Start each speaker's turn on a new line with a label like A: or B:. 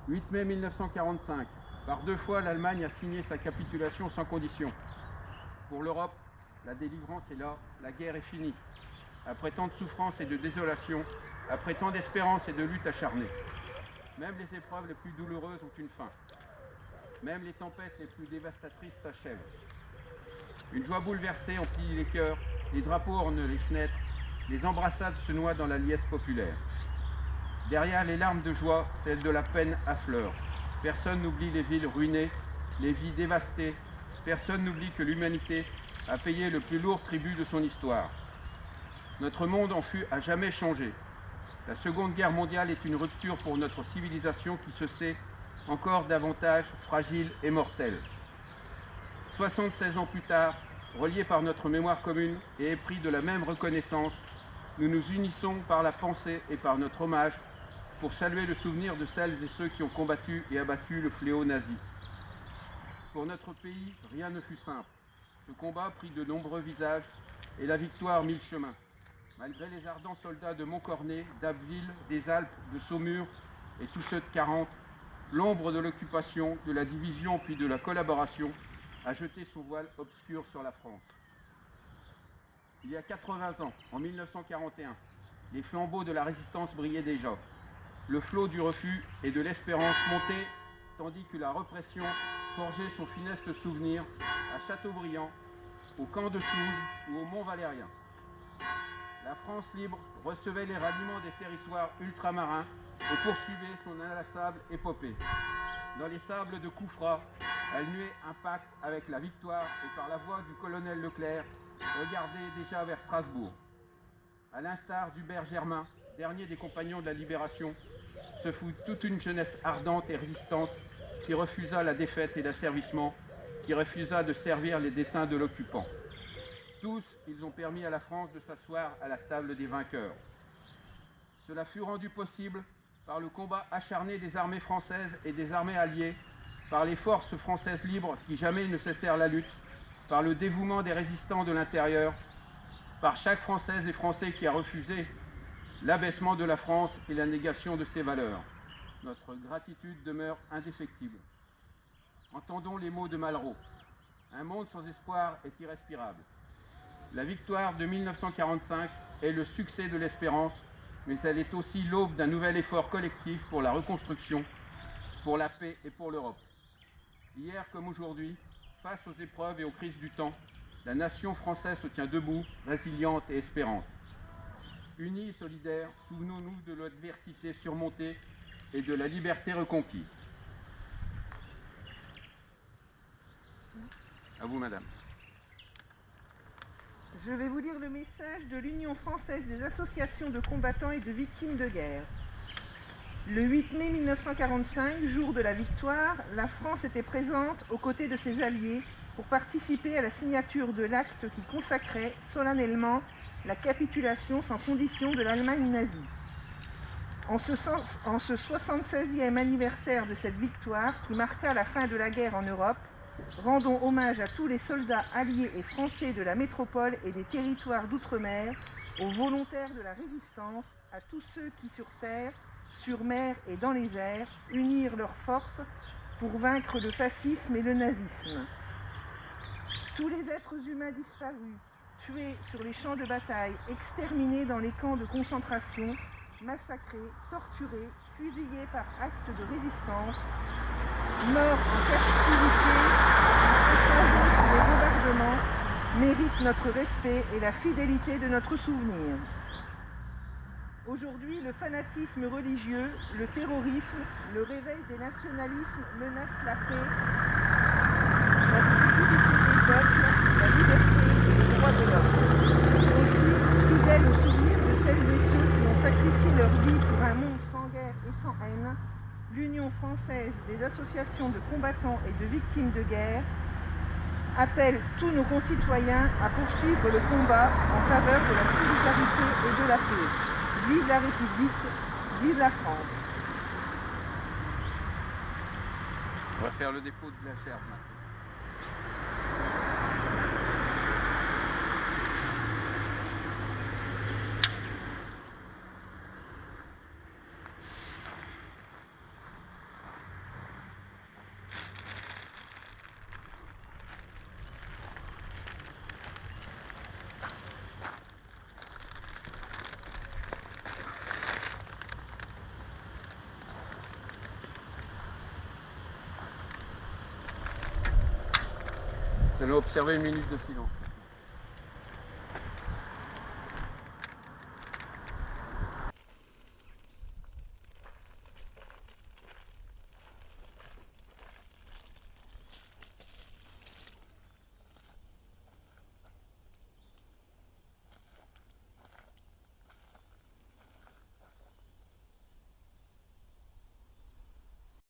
A: 8 mai 1945. Par 2 fois, l'Allemagne a signé sa capitulation sans condition. Pour l'Europe, la délivrance est là, la guerre est finie. Après tant de souffrance et de désolation, après tant d'espérance et de lutte acharnée. Même les épreuves les plus douloureuses ont une fin. Même les tempêtes les plus dévastatrices s'achèvent. Une joie bouleversée emplit les cœurs, les drapeaux ornent les fenêtres, les embrassades se noient dans la liesse populaire. Derrière les larmes de joie, celles de la peine affleurent. Personne n'oublie les villes ruinées, les vies dévastées. Personne n'oublie que l'humanité a payé le plus lourd tribut de son histoire. Notre monde en fut à jamais changé. La Seconde Guerre mondiale est une rupture pour notre civilisation qui se sait encore davantage fragile et mortelle. 76 ans plus tard, reliés par notre mémoire commune et épris de la même reconnaissance, nous nous unissons par la pensée et par notre hommage pour saluer le souvenir de celles et ceux qui ont combattu et abattu le fléau nazi. Pour notre pays, rien ne fut simple. Ce combat prit de nombreux visages et la victoire mille chemins. Malgré les ardents soldats de Montcornet, d'Abbeville, des Alpes, de Saumur et tous ceux de 40, l'ombre de l'occupation, de la division puis de la collaboration a jeté son voile obscur sur la France. Il y a 80 ans, en 1941, les flambeaux de la résistance brillaient déjà. Le flot du refus et de l'espérance montait, tandis que la répression forgeait son funeste souvenir à Châteaubriand, au camp de Souze ou au Mont-Valérien. La France libre recevait les ralliements des territoires ultramarins et poursuivait son inlassable épopée. Dans les sables de Koufra, elle nuait un pacte avec la victoire et par la voix du colonel Leclerc, regardait déjà vers Strasbourg. À l'instar d'Hubert Germain, dernier des compagnons de la Libération, ce fut toute une jeunesse ardente et résistante qui refusa la défaite et l'asservissement, qui refusa de servir les desseins de l'occupant. Tous, ils ont permis à la France de s'asseoir à la table des vainqueurs. Cela fut rendu possible par le combat acharné des armées françaises et des armées alliées, par les forces françaises libres qui jamais ne cessèrent la lutte, par le dévouement des résistants de l'intérieur, par chaque Française et Français qui a refusé l'abaissement de la France et la négation de ses valeurs. Notre gratitude demeure indéfectible. Entendons les mots de Malraux. Un monde sans espoir est irrespirable. La victoire de 1945 est le succès de l'espérance, mais elle est aussi l'aube d'un nouvel effort collectif pour la reconstruction, pour la paix et pour l'Europe. Hier comme aujourd'hui, face aux épreuves et aux crises du temps, la nation française se tient debout, résiliente et espérante. Unis et solidaires, souvenons-nous de l'adversité surmontée et de la liberté reconquise. À vous, madame.
B: Je vais vous lire le message de l'Union française des associations de combattants et de victimes de guerre. Le 8 mai 1945, jour de la victoire, la France était présente aux côtés de ses alliés pour participer à la signature de l'acte qui consacrait solennellement la capitulation sans condition de l'Allemagne nazie. En ce 76e anniversaire de cette victoire qui marqua la fin de la guerre en Europe, rendons hommage à tous les soldats alliés et français de la métropole et des territoires d'outre-mer, aux volontaires de la résistance, à tous ceux qui sur terre, sur mer et dans les airs, unirent leurs forces pour vaincre le fascisme et le nazisme. Tous les êtres humains disparus, tués sur les champs de bataille, exterminés dans les camps de concentration, massacrés, torturés, fusillés par acte de résistance, morts en captivité, écrasés sous les bombardements, méritent notre respect et la fidélité de notre souvenir. Aujourd'hui, le fanatisme religieux, le terrorisme, le réveil des nationalismes menacent la paix, la sécurité des peuples, la liberté et les droits de l'homme. Aussi, fidèles au souvenir de celles et ceux qui ont sacrifié leur vie pour un monde sans guerre et sans haine, l'Union française des associations de combattants et de victimes de guerre appelle tous nos concitoyens à poursuivre le combat en faveur de la solidarité et de la paix. Vive la République, vive la France.
A: On va faire le dépôt de la serre maintenant. Nous allons observer une minute de silence.